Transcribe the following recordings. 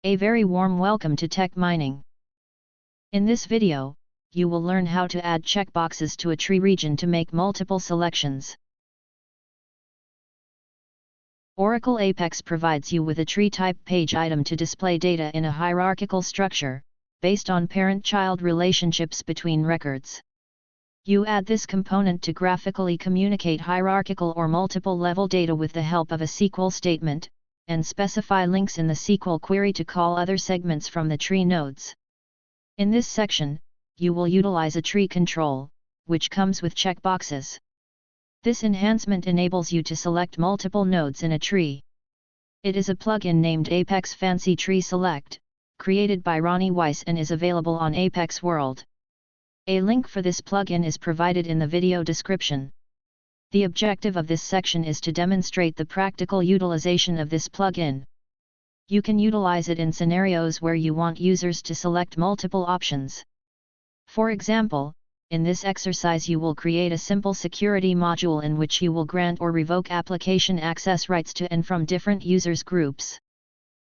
A very warm welcome to Tech Mining. In this video, you will learn how to add checkboxes to a tree region to make multiple selections. Oracle Apex provides you with a tree-type page item to display data in a hierarchical structure, based on parent-child relationships between records. You add this component to graphically communicate hierarchical or multiple-level data with the help of a SQL statement, and specify links in the SQL query to call other segments from the tree nodes. In this section, you will utilize a tree control, which comes with checkboxes. This enhancement enables you to select multiple nodes in a tree. It is a plugin named Apex Fancy Tree Select, created by Ronnie Weiss and is available on Apex World. A link for this plugin is provided in the video description. The objective of this section is to demonstrate the practical utilization of this plugin. You can utilize it in scenarios where you want users to select multiple options. For example, in this exercise you will create a simple security module in which you will grant or revoke application access rights to and from different users groups.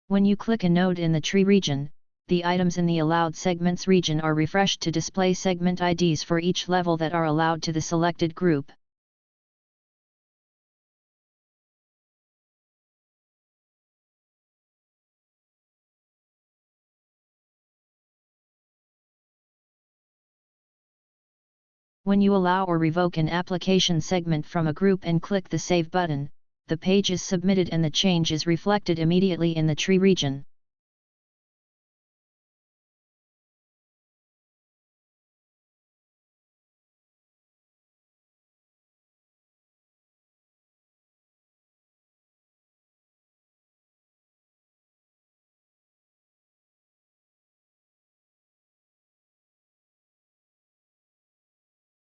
When you click a node in the tree region, the items in the allowed segments region are refreshed to display segment IDs for each level that are allowed to the selected group. When you allow or revoke an application segment from a group and click the Save button, the page is submitted and the change is reflected immediately in the tree region.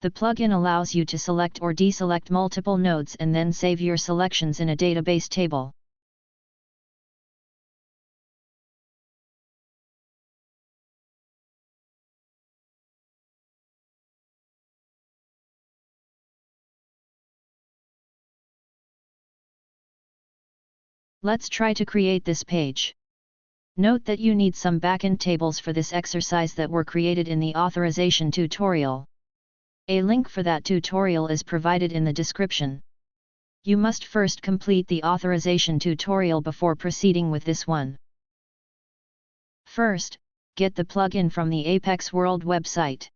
The plugin allows you to select or deselect multiple nodes and then save your selections in a database table. Let's try to create this page. Note that you need some backend tables for this exercise that were created in the Authorization tutorial. A link for that tutorial is provided in the description. You must first complete the Authorization tutorial before proceeding with this one. First, get the plugin from the Apex World website.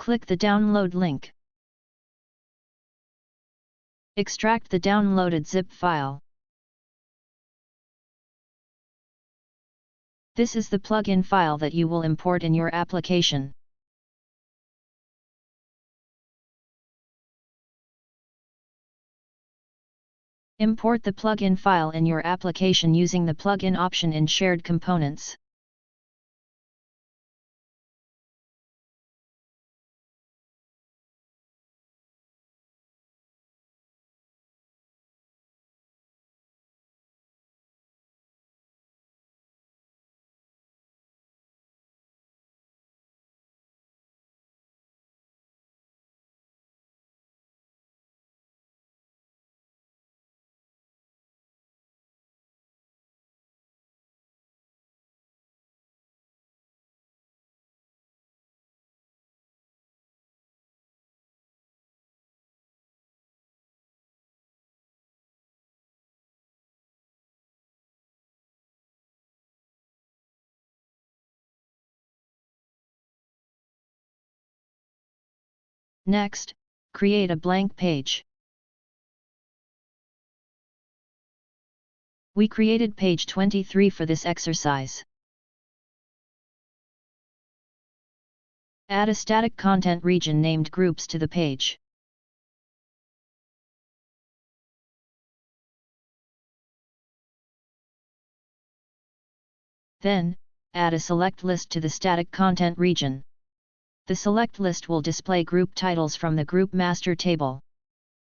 Click the download link. Extract the downloaded zip file. This is the plugin file that you will import in your application. Import the plugin file in your application using the plugin option in Shared Components. Next, create a blank page. We created page 23 for this exercise. Add a static content region named Groups to the page. Then, add a select list to the static content region. The select list will display group titles from the group master table.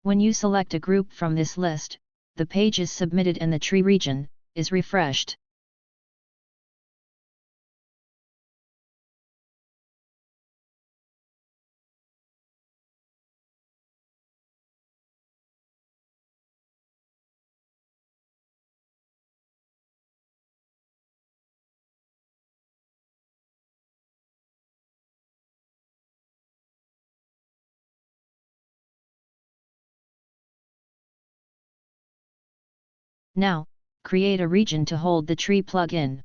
When you select a group from this list, the page is submitted and the tree region is refreshed. Now, create a region to hold the tree plugin.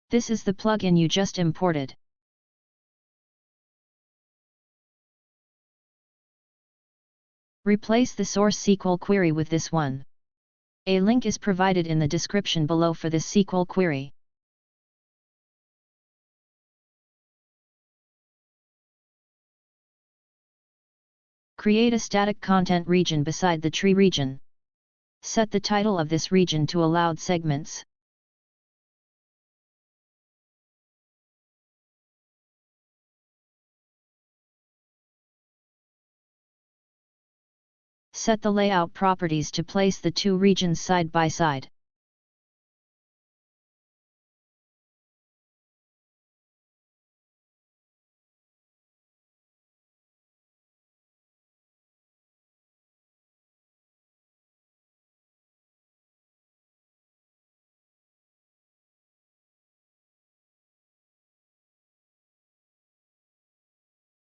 This is the plugin you just imported. Replace the source SQL query with this one. A link is provided in the description below for this SQL query. Create a static content region beside the tree region. Set the title of this region to allowed segments. Set the layout properties to place the two regions side by side.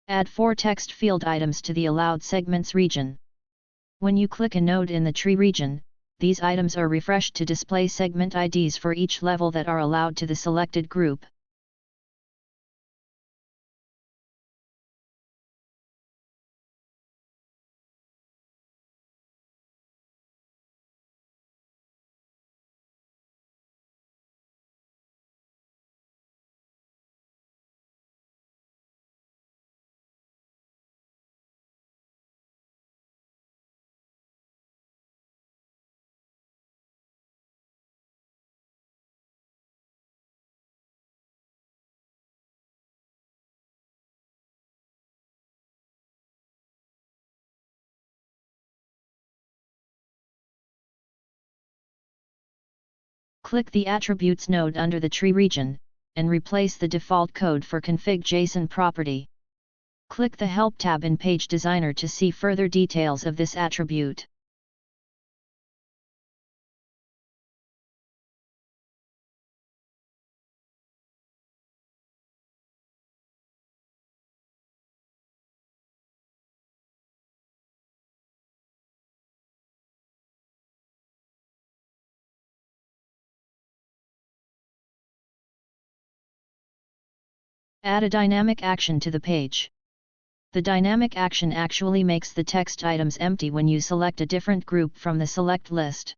Add 4 text field items to the allowed segments region. When you click a node in the tree region, these items are refreshed to display segment IDs for each level that are allowed to the selected group. Click the Attributes node under the tree region, and replace the default code for config.json property. Click the Help tab in Page Designer to see further details of this attribute. Add a dynamic action to the page. The dynamic action actually makes the text items empty when you select a different group from the select list.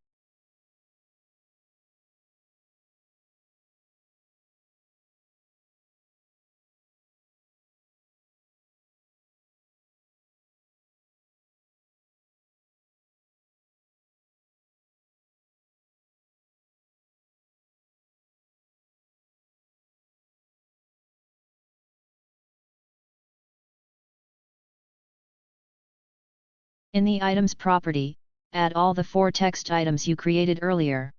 In the Items property, add all the 4 text items you created earlier.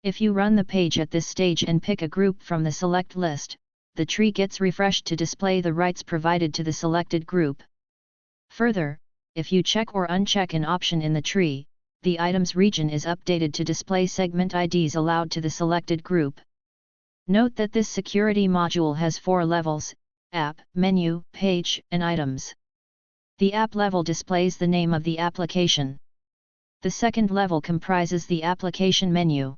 If you run the page at this stage and pick a group from the select list, the tree gets refreshed to display the rights provided to the selected group. Further, if you check or uncheck an option in the tree, the items region is updated to display segment IDs allowed to the selected group. Note that this security module has 4 levels: App, Menu, Page, and Items. The App level displays the name of the application. The second level comprises the application menu.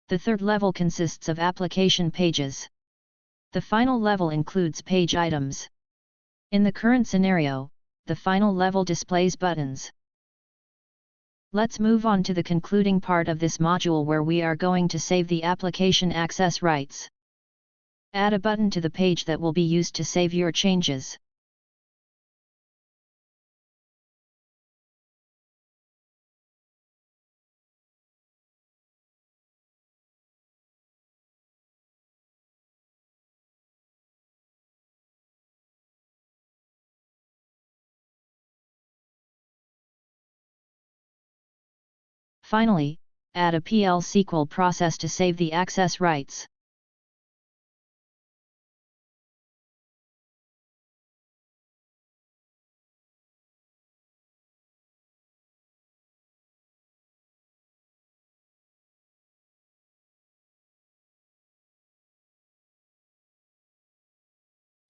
The third level consists of application pages. The final level includes page items. In the current scenario, the final level displays buttons. Let's move on to the concluding part of this module where we are going to save the application access rights. Add a button to the page that will be used to save your changes. Finally, add a PL/SQL process to save the access rights.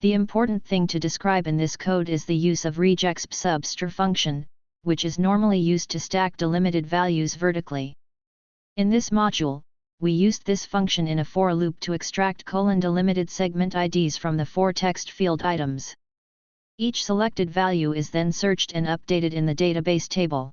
The important thing to describe in this code is the use of regex substr function, which is normally used to stack delimited values vertically. In this module, we used this function in a for loop to extract delimited segment IDs from the for text field items. Each selected value is then searched and updated in the database table.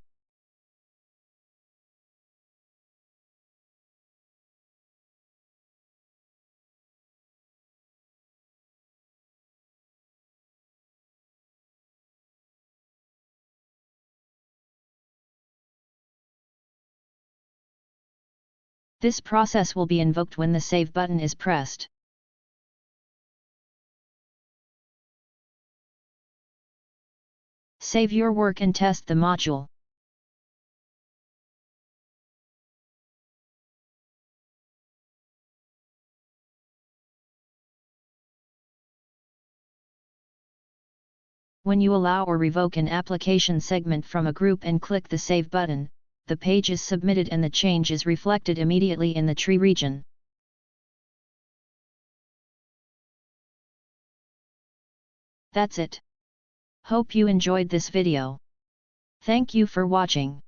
This process will be invoked when the Save button is pressed. Save your work and test the module. When you allow or revoke an application segment from a group and click the Save button, the page is submitted and the change is reflected immediately in the tree region. That's it. Hope you enjoyed this video. Thank you for watching.